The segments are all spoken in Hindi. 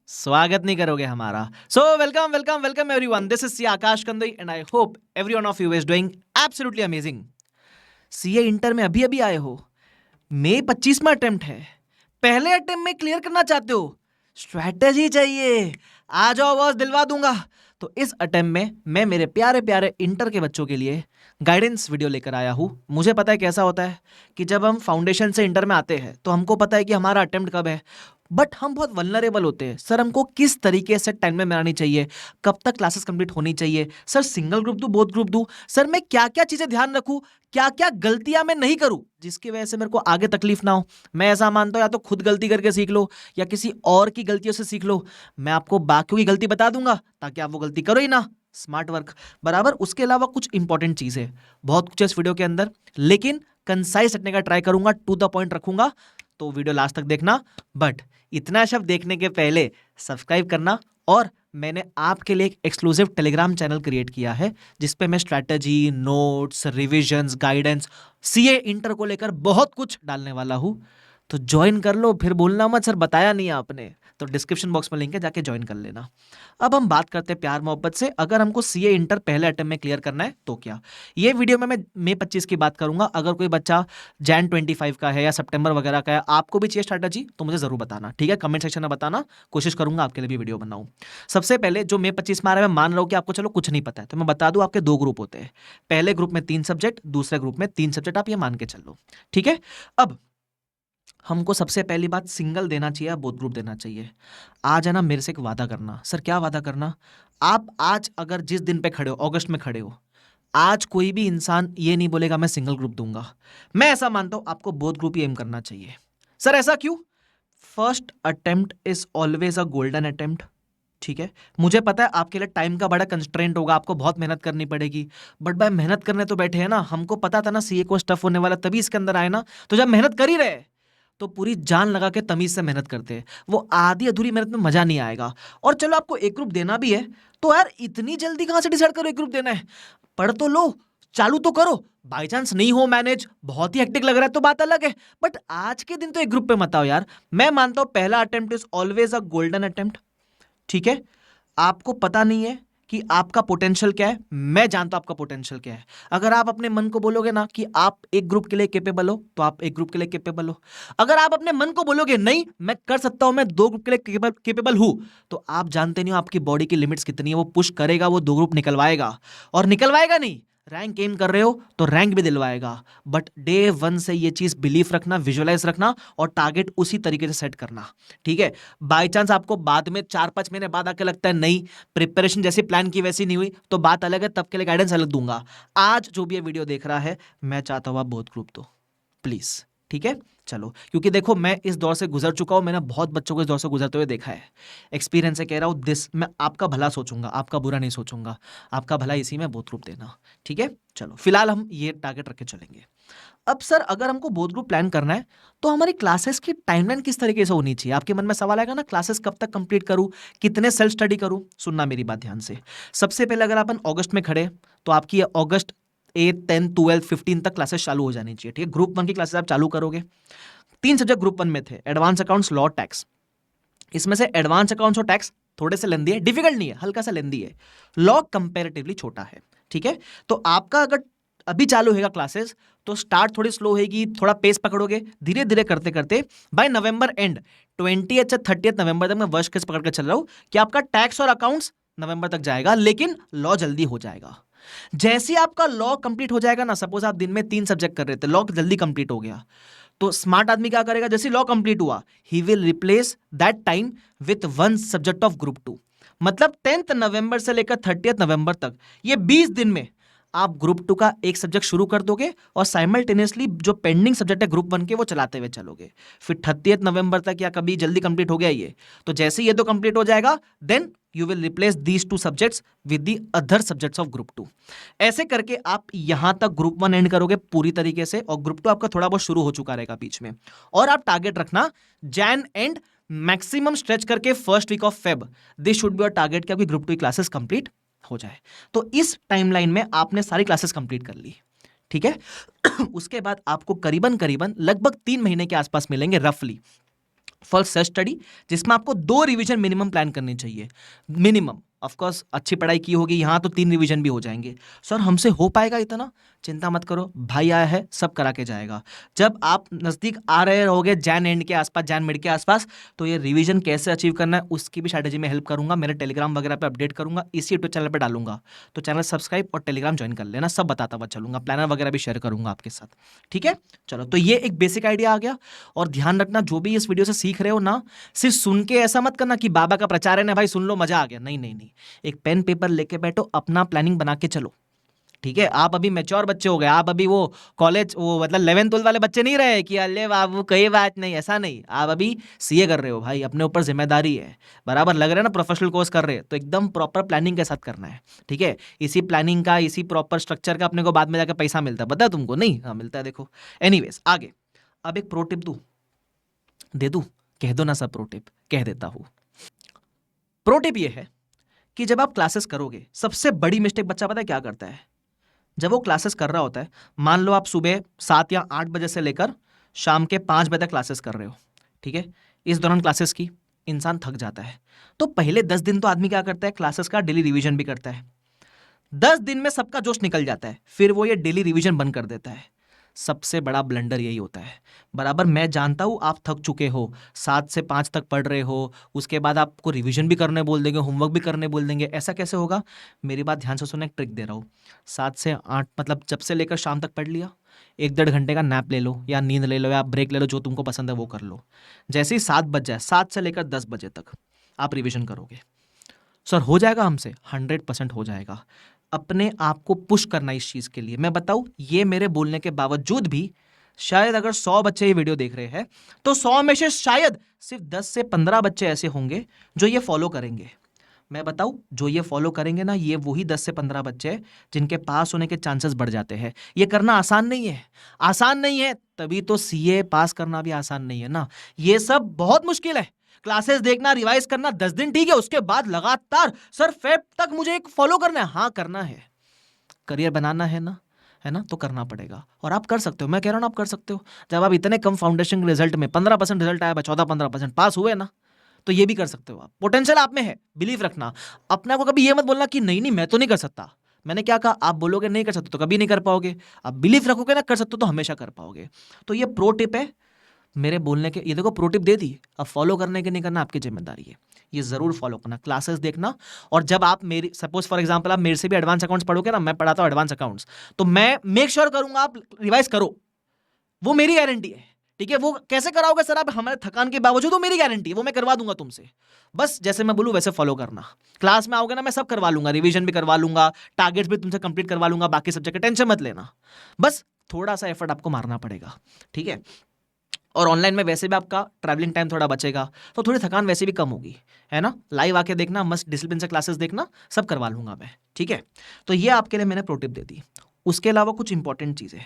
स्वागत नहीं करोगे हमारा। So welcome welcome welcome everyone, this is C Akash Kandoi and I hope everyone of you is doing absolutely amazing. CA inter में अभी अभी आए हो, मई 25वां अटेम्प्ट है, पहले अटेम्प्ट में क्लियर करना चाहते हो, स्ट्रैटेजी चाहिए, आ जाओ बॉस, दिलवा दूंगा। तो इस अटेम्प्ट में मैं मेरे प्यारे प्यारे इंटर के बच्चों के लिए गाइडेंस वीडियो लेकर आया हूं। मुझे पता है कैसा होता है कि जब हम फाउंडेशन से इंटर में आते हैं तो हमको पता है कि हमारा अटेम्प्ट कब है, बट हम बहुत वल्नरेबल होते हैं। सर हमको किस तरीके से टाइम में बनानी चाहिए, कब तक क्लासेस कंप्लीट होनी चाहिए, सर सिंगल ग्रुप दूं बोथ ग्रुप दूं, सर मैं क्या क्या चीजें ध्यान रखूं, क्या क्या गलतियां मैं नहीं करूं जिसकी वजह से मेरे को आगे तकलीफ ना हो। मैं ऐसा मानता हूं या तो खुद गलती करके सीख लो या किसी और की गलतियों से सीख लो। मैं आपको बाकियों की गलती बता दूंगा ताकि आप वो गलती करो ही ना। स्मार्ट वर्क बराबर। उसके अलावा कुछ इंपॉर्टेंट चीजें बहुत कुछ है इस वीडियो के अंदर, लेकिन कंसाइज रखने का ट्राई करूंगा, टू द पॉइंट रखूंगा, तो वीडियो लास्ट तक देखना। बट इतना सब देखने के पहले सब्सक्राइब करना, और मैंने आपके लिए एक एक्सक्लूसिव टेलीग्राम चैनल क्रिएट किया है जिसपे मैं strategy, notes, revisions, guidance, CA inter को लेकर बहुत कुछ डालने वाला हूं। तो ज्वाइन कर लो, फिर बोलना मत सर बताया नहीं आपने। तो डिस्क्रिप्शन बॉक्स में लिंक है, जाके ज्वाइन कर लेना। अब हम बात करते हैं प्यार मोहब्बत से, अगर हमको सीए इंटर पहले अटेम्प्ट में क्लियर करना है तो क्या। ये वीडियो में मैं मई 25 की बात करूंगा। अगर कोई बच्चा जैन 25 का है या सितंबर वगैरह का है, आपको भी चाहिए स्ट्रैटेजी, तो मुझे जरूर बताना, ठीक है? कमेंट सेक्शन में बताना, कोशिश करूंगा आपके लिए भी वीडियो बनाऊं। सबसे पहले जो मई 25 में आ रहा है, मैं मान रहा हूं कि आपको चलो कुछ नहीं पता है, तो मैं बता दूं आपके दो ग्रुप होते हैं। पहले ग्रुप में 3 सब्जेक्ट, दूसरे ग्रुप में 3 सब्जेक्ट, आप ये मान के चलो, ठीक है? अब हमको सबसे पहली बात सिंगल देना चाहिए या बोथ ग्रुप देना चाहिए। आज है ना, मेरे से एक वादा करना। सर क्या वादा करना? आप आज अगर जिस दिन पे खड़े हो, अगस्त में खड़े हो, आज कोई भी इंसान ये नहीं बोलेगा मैं सिंगल ग्रुप दूंगा। मैं ऐसा मानता हूं आपको बोथ ग्रुप ही एम करना चाहिए। सर ऐसा क्यों? First attempt is always a golden attempt, ठीक है? मुझे पता है आपके लिए टाइम का बड़ा कंस्ट्रेंट होगा, आपको बहुत मेहनत करनी पड़ेगी, बट भाई मेहनत करने तो बैठे हैं ना। हमको पता था ना सीए को टफ होने वाला, तभी इसके अंदर आए ना। तो जब मेहनत कर ही रहे तो पूरी जान लगा के तमीज से मेहनत करते हैं। वो आधी अधूरी मेहनत में मजा नहीं आएगा। और चलो आपको एक ग्रुप देना भी है तो यार इतनी जल्दी कहां से डिसाइड करो एक ग्रुप देना है? पढ़ तो लो, चालू तो करो। बाई चांस नहीं हो मैनेज, बहुत ही हेक्टिक लग रहा है तो बात अलग है, बट आज के दिन तो एक ग्रुप पे मत आओ यार। मैं मानता हूं पहला attempt is always a golden attempt, ठीक है? आपको पता नहीं है कि आपका पोटेंशियल क्या है, मैं जानता हूं आपका पोटेंशियल क्या है। अगर आप अपने मन को बोलोगे ना कि आप एक ग्रुप के लिए कैपेबल हो, तो आप एक ग्रुप के लिए कैपेबल हो। अगर आप अपने मन को बोलोगे नहीं मैं कर सकता हूं, मैं दो ग्रुप के लिए कैपेबल हूं, तो आप जानते नहीं हो आपकी बॉडी की लिमिट्स कितनी है। वो पुश करेगा, वो दो ग्रुप निकलवाएगा, और निकलवाएगा नहीं, रैंक एम कर रहे हो तो रैंक भी दिलवाएगा। बट डे वन से ये चीज बिलीफ रखना, विजुअलाइज रखना, और टारगेट उसी तरीके से सेट करना, ठीक है? बाई चांस आपको बाद में 4-5 महीने बाद आके लगता है नहीं प्रिपरेशन जैसी प्लान की वैसी नहीं हुई, तो बात अलग है, तब के लिए गाइडेंस अलग दूंगा। आज जो भी ये वीडियो देख रहा है, मैं चाहता हूं आप बहुत ग्रुप दो प्लीज, ठीक है? चलो, क्योंकि देखो मैं इस दौर से गुजर चुका हूं, मैंने बहुत बच्चों को इस दौर से गुजरते हुए देखा है। एक्सपीरियंस से कह रहा हूं, दिस मैं आपका भला सोचूंगा, आपका बुरा नहीं सोचूंगा। आपका भला इसी में बहुत ग्रुप देना, ठीक है? चलो फिलहाल हम ये टारगेट रख के चलेंगे। अब सर अगर हमको बोथ ग्रुप प्लान करना है तो हमारी क्लासेस की टाइमलाइन किस तरीके से होनी चाहिए? आपके मन में सवाल आएगा ना, क्लासेस कब तक कंप्लीट करूं, कितने सेल्फ स्टडी करूं? सुनना मेरी बात ध्यान से। सबसे पहले अगर अपन अगस्त में खड़े, तो आपकी अगस्त 8, 10, 12, 15 तक क्लासेस चालू हो जानी चाहिए, ठीक है? ग्रुप 1 की क्लासेस आप चालू करोगे। 3 सब्जेक्ट ग्रुप 1 में थे, एडवांस अकाउंट्स, लॉ, टैक्स। इसमें से एडवांस अकाउंट्स और टैक्स थोड़े से लेंदी है, डिफिकल्ट नहीं है, हल्का सा लेंदी है। लॉ कंपैरेटिवली छोटा है, ठीक है? तो आपका अगर अभी चालू होगा क्लासेस, तो स्टार्ट थोड़ी स्लो होगी, थोड़ा पेस पकड़ोगे, धीरे धीरे करते करते बाय नवंबर एंड 20 से 30 नवंबर तक, मैं वर्स्ट केस पकड़ के चल रहा हूं कि आपका टैक्स और अकाउंट्स नवंबर तक जाएगा, लेकिन लॉ जल्दी हो जाएगा। जैसे ही आपका लॉ कंप्लीट हो जाएगा ना, सपोज आप दिन में 3 सब्जेक्ट कर रहे थे, लॉ जल्दी कंप्लीट हो गया, तो स्मार्ट आदमी क्या करेगा? जैसे लॉ कंप्लीट हुआ, he will replace that time with 1 subject of group 2। मतलब 10 नवंबर से लेकर 30 नवंबर तक, ये 20 दिन में आप ग्रुप 2 का एक सब्जेक्ट शुरू कर दोगे, और साइमल्टेनियसली जो पेंडिंग सब्जेक्ट है ग्रुप 1 के, वो चलाते हुए चलोगे। फिर 30 नवंबर तक या कभी जल्दी कंप्लीट हो गया ये, तो जैसे ये तो कंप्लीट हो जाएगा, then you will replace these 2 subjects with the other subjects of group 2। ऐसे करके आप यहां तक ग्रुप 1 एंड करोगे पूरी तरीके से, और ग्रुप 2 आपका थोड़ा बहुत शुरू हो चुका रहेगा बीच में। और आप टारगेट रखना जैन एंड मैक्सिमम स्ट्रेच करके first week of Feb, this should be your target कि आपकी ग्रुप 2 की क्लासेस कंप्लीट हो जाए। तो इस टाइमलाइन में आपने सारी क्लासेस कंप्लीट कर ली, ठीक है? उसके बाद आपको करीबन करीबन लगभग 3 महीने के आसपास मिलेंगे रफली फॉर सेल्फ स्टडी, जिसमें आपको 2 रिवीजन मिनिमम प्लान करनी चाहिए, मिनिमम। ऑफ कोर्स अच्छी पढ़ाई की होगी यहाँ तो 3 रिवीजन भी हो जाएंगे। सर हमसे हो पाएगा इतना? चिंता मत करो, भाई आया है सब करा के जाएगा। जब आप नज़दीक आ रहे रहोगे जैन एंड के आसपास, जैन मिड के आसपास, तो ये रिवीजन कैसे अचीव करना है उसकी भी स्ट्रैटेजी में हेल्प करूंगा, मेरे टेलीग्राम वगैरह पे अपडेट करूंगा, इसी यूट्यूब चैनल पे डालूंगा। तो चैनल सब्सक्राइब और टेलीग्राम ज्वाइन कर लेना, सब बताता हुआ चलूंगा, प्लानर वगैरह भी शेयर करूंगा आपके साथ, ठीक है। चलो, तो ये एक बेसिक आइडिया आ गया। और ध्यान रखना, जो भी इस वीडियो से सीख रहे हो ना, सिर्फ सुन के ऐसा मत करना कि बाबा का प्रचार है ना भाई सुन लो मजा आ गया, नहीं नहीं नहीं। एक पेन पेपर लेके बैठो, अपना प्लानिंग बना के चलो, ठीक है। आप अभी मैच्योर बच्चे हो गए, आप अभी वो कॉलेज, वो मतलब 11th-12th वाले बच्चे नहीं रहे कि अरे बाबू कोई बात नहीं, ऐसा नहीं। आप अभी सीए कर रहे हो भाई, अपने ऊपर जिम्मेदारी है, बराबर लग रहा है ना, प्रोफेशनल कोर्स कर रहे हैं, तो एकदम प्रॉपर प्लानिंग के साथ करना है, ठीक है। इसी प्लानिंग का, इसी प्रॉपर स्ट्रक्चर का अपने को बाद में जाकर पैसा मिलता है, पता है तुमको? नहीं, हाँ मिलता है, देखो। एनीवेज आगे, अब एक प्रो टिप दूं, दे दूं? कह दो ना सब, प्रो टिप कह देता हूं। प्रो टिप ये है कि जब आप क्लासेस करोगे, सबसे बड़ी मिस्टेक बच्चा पता है क्या करता है? जब वो क्लासेस कर रहा होता है, मान लो आप सुबह 7 या 8 बजे से लेकर शाम के 5 बजे तक क्लासेस कर रहे हो, ठीक है। इस दौरान क्लासेस की इंसान थक जाता है, तो पहले 10 दिन तो आदमी क्या करता है, क्लासेस का डेली रिवीजन भी करता है। 10 दिन में सबका जोश निकल जाता है, फिर वो ये डेली रिवीजन बंद कर देता है। सबसे बड़ा ब्लंडर यही होता है, बराबर। मैं जानता हूं आप थक चुके हो, 7 से 5 तक पढ़ रहे हो, उसके बाद आपको रिवीजन भी करने बोल देंगे, होमवर्क भी करने बोल देंगे, ऐसा कैसे होगा? मेरी बात ध्यान से सुनो, एक ट्रिक दे रहा हूँ। 7 से 8 मतलब जब से लेकर शाम तक पढ़ लिया, 1-1.5 घंटे का नैप ले लो, या नींद ले लो, या ब्रेक ले लो, जो तुमको पसंद है वो कर लो। जैसे ही 7 बज जाए, 7 से लेकर 10 बजे तक आप रिविजन करोगे। सर हो जाएगा हमसे? 100% हो जाएगा। अपने आप को पुश करना इस चीज़ के लिए। मैं बताऊं, ये मेरे बोलने के बावजूद भी शायद अगर 100 बच्चे ये वीडियो देख रहे हैं, तो 100 में से शायद सिर्फ 10 से 15 बच्चे ऐसे होंगे जो ये फॉलो करेंगे। मैं बताऊं, जो ये फॉलो करेंगे ना, ये वही 10 से 15 बच्चे हैं जिनके पास होने के चांसेस बढ़ जाते हैं। ये करना आसान नहीं है, आसान नहीं है, तभी तो सीए पास करना भी आसान नहीं है ना। ये सब बहुत मुश्किल है। क्लासेस देखना, रिवाइज करना 10 दिन ठीक है, उसके बाद लगातार सर फेब तक मुझे एक फॉलो करना है। हाँ करना है, करियर बनाना है ना, है ना, तो करना पड़ेगा। और आप कर सकते हो, मैं कह रहा हूँ ना, आप कर सकते हो। जब आप इतने कम फाउंडेशन के रिजल्ट में 15% रिजल्ट आया, 14-15% पास हुए ना, तो ये भी कर सकते हो आप। पोटेंशियल आप में है, बिलीव रखना। अपने को कभी ये मत बोलना कि नहीं नहीं मैं तो नहीं कर सकता। मैंने क्या कहा? आप बोलोगे नहीं कर सकते तो कभी नहीं कर पाओगे। आप बिलीव रखोगे ना कर सकते हो तो हमेशा कर पाओगे। तो ये प्रो टिप है मेरे बोलने के। ये देखो प्रो टिप दे दी, अब फॉलो करने के नहीं करना आपकी जिम्मेदारी है। ये जरूर फॉलो करना, क्लासेस देखना। और जब आप मेरी, सपोज फॉर एग्जांपल आप मेरे से भी एडवांस अकाउंट्स पढ़ोगे ना, मैं पढ़ाता हूँ एडवांस अकाउंट्स, तो मैं मेक श्योर करूंगा आप रिवाइज करो, वो मेरी गारंटी है, ठीक है। वो कैसे कराओगे सर आप? हमारे थकान के बावजूद, वो मेरी गारंटी है, वो मैं करवा दूंगा तुमसे। बस जैसे मैं बोलूं वैसे फॉलो करना। क्लास में आओगे ना, मैं सब करवा लूंगा, रिवीजन भी करवा लूंगा, टारगेट्स भी तुमसे कंप्लीट करवा लूंगा, बाकी सब्जेक्ट का टेंशन मत लेना। बस थोड़ा सा एफर्ट आपको मारना पड़ेगा, ठीक है। और ऑनलाइन में वैसे भी आपका ट्रैवलिंग टाइम थोड़ा बचेगा, तो थोड़ी थकान वैसे भी कम होगी, है ना। लाइव आके देखना, मस्त डिसिप्लिन से क्लासेस देखना, सब करवा लूंगा मैं, ठीक है। तो ये आपके लिए मैंने प्रो टिप दे दी। उसके अलावा कुछ इंपॉर्टेंट चीज़ें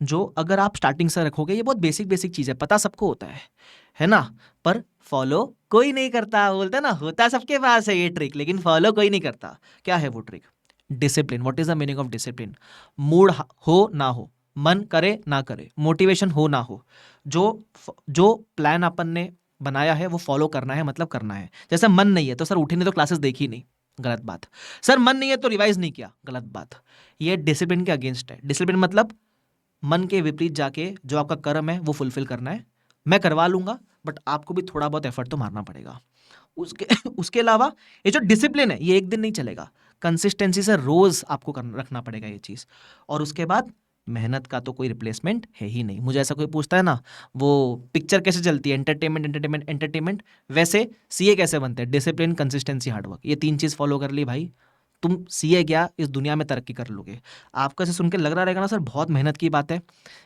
जो अगर आप स्टार्टिंग से रखोगे, ये बहुत बेसिक बेसिक चीज़ है, पता सबको होता है ना, पर फॉलो कोई नहीं करता। बोलते हैं ना, होता सबके पास है ये ट्रिक, लेकिन फॉलो कोई नहीं करता। क्या है वो trick? Discipline. What is the meaning of discipline? Mood हो ना हो, मन करे ना करे, मोटिवेशन हो ना हो, जो जो प्लान अपन ने बनाया है वो फॉलो करना है, मतलब करना है। जैसे मन नहीं है तो सर उठी नहीं तो क्लासेस देखी नहीं, गलत बात। सर मन नहीं है तो रिवाइज नहीं किया, गलत बात। ये डिसिप्लिन के अगेंस्ट है। डिसिप्लिन मतलब मन के विपरीत जाके जो आपका कर्म है वो फुलफिल करना है। मैं करवा लूंगा, बट आपको भी थोड़ा बहुत एफर्ट तो मारना पड़ेगा। उसके उसके अलावा ये जो डिसिप्लिन है ये एक दिन नहीं चलेगा, कंसिस्टेंसी से रोज आपको रखना पड़ेगा ये चीज़। और उसके बाद मेहनत का तो कोई रिप्लेसमेंट है ही नहीं। मुझे ऐसा कोई पूछता है ना, वो पिक्चर कैसे चलती है, एंटरटेनमेंट एंटरटेनमेंट एंटरटेनमेंट, वैसे सीए कैसे बनते हैं? डिसिप्लिन, कंसिस्टेंसी, हार्डवर्क, ये 3 चीज़ फॉलो कर ली भाई, तुम सीए क्या इस दुनिया में तरक्की कर लोगे। आपको ऐसे सुन के लग रहा रहेगा ना सर बहुत मेहनत की बात है,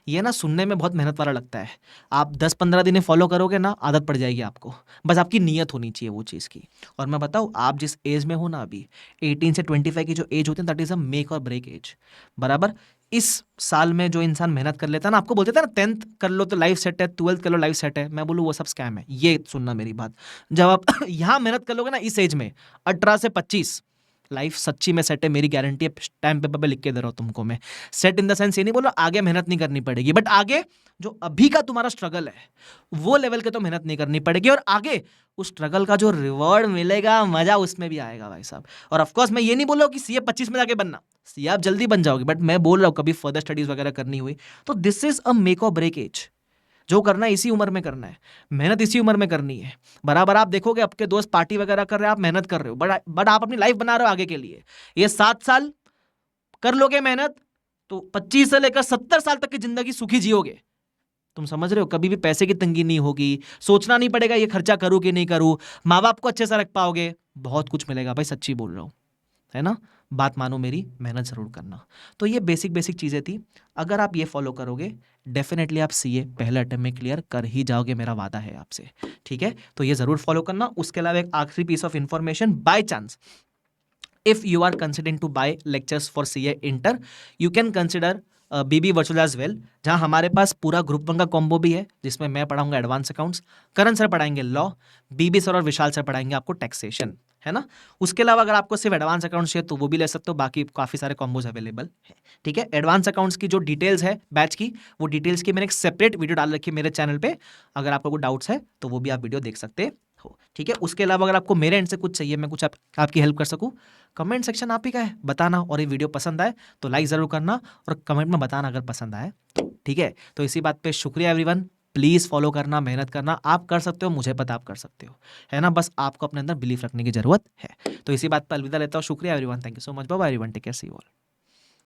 ये ना सुनने में बहुत मेहनत वाला लगता है। आप 10-15 दिन फॉलो करोगे ना, आदत पड़ जाएगी आपको। बस आपकी नीयत होनी चाहिए वो चीज़ की। और मैं बताऊँ, आप जिस एज में हो ना अभी, 18 से 25 की जो एज होती है, दैट इज़ अ मेक और ब्रेक एज, बराबर। इस साल में जो इंसान मेहनत कर लेता है ना, आपको बोलते थे ना 10th कर लो तो लाइफ सेट है, 12th कर लो लाइफ सेट है, मैं बोलूँ वो सब स्कैम है। ये सुनना मेरी बात, जब आप यहाँ मेहनत कर लोगे ना इस एज में, 18 से 25, लाइफ सच्ची में सेट है, मेरी गारंटी है, टाइम पेपर पे लिख के दे रहा हूँ तुमको मैं। सेट इन द सेंस ये नहीं बोल रहा आगे मेहनत नहीं करनी पड़ेगी, बट आगे जो अभी का तुम्हारा स्ट्रगल है वो लेवल के तो मेहनत नहीं करनी पड़ेगी, और आगे उस स्ट्रगल का जो रिवॉर्ड मिलेगा, मजा उसमें भी आएगा भाई साहब। और ऑफकोर्स मैं ये नहीं बोल रहा हूँ कि सीए 25 में जाके बनना, सीए आप जल्दी बन जाओगे, बट मैं बोल रहा हूँ कभी फर्दर स्टडीज वगैरह करनी हुई तो दिस इज अ मेक और ब्रेक एज। जो करना है इसी उम्र में करना है, मेहनत इसी उम्र में करनी है। बराबर आप देखोगे आपके दोस्त पार्टी वगैरह कर रहे हैं, आप मेहनत कर रहे हो, बट आप अपनी लाइफ बना रहे हो आगे के लिए। ये 7 साल कर लोगे मेहनत तो 25 से लेकर 70 साल तक की जिंदगी सुखी जियोगे। तुम समझ रहे हो, कभी भी पैसे की तंगी नहीं होगी, सोचना नहीं पड़ेगा ये खर्चा करूं कि नहीं करूं, माँ बाप को अच्छे से रख पाओगे, बहुत कुछ मिलेगा भाई, सच्ची बोल रहा हूं, है ना। बात मानो मेरी, मेहनत जरूर करना। तो ये बेसिक बेसिक चीजें थी, अगर आप ये फॉलो करोगे डेफिनेटली आप सीए पहले अटेम्प्ट में क्लियर कर ही जाओगे, मेरा वादा है आपसे, ठीक है। तो ये जरूर फॉलो करना। उसके अलावा एक आखिरी piece of information, by chance if you are considering to buy lectures for CA Inter, you can consider BB Virtual as well, जहाँ हमारे पास पूरा ग्रुप 1 का कॉम्बो भी है, जिसमें मैं पढ़ाऊंगा एडवांस अकाउंट्स, करण सर पढ़ाएंगे लॉ, बीबी सर और विशाल सर पढ़ाएंगे आपको टैक्सेशन, है ना। उसके अलावा अगर आपको सिर्फ एडवांस अकाउंट्स चाहिए तो वो भी ले सकते हो, बाकी काफ़ी सारे कॉम्बोज अवेलेबल है, ठीक है। एडवांस अकाउंट्स की जो डिटेल्स है बैच की, वो डिटेल्स की मैंने एक सेपरेट वीडियो डाल रखी है मेरे चैनल पे, अगर आपको कोई डाउट्स है तो वो भी आप वीडियो देख सकते हो, ठीक है। उसके अलावा अगर आपको मेरे एंड से कुछ चाहिए, मैं कुछ आपकी हेल्प कर सकूं, कमेंट सेक्शन आप ही का है, बताना। और ये वीडियो पसंद आए तो लाइक ज़रूर करना और कमेंट में बताना अगर पसंद आए, ठीक है। तो इसी बात पे शुक्रिया एवरीवन, प्लीज़ फॉलो करना, मेहनत करना, आप कर सकते हो, मुझे पता आप कर सकते हो, है ना। बस आपको अपने अंदर बिलीफ रखने की जरूरत है। तो इसी बात पर अलविदा लेता हूँ, शुक्रिया everyone, thank you so much, bye bye everyone, take care, see you all.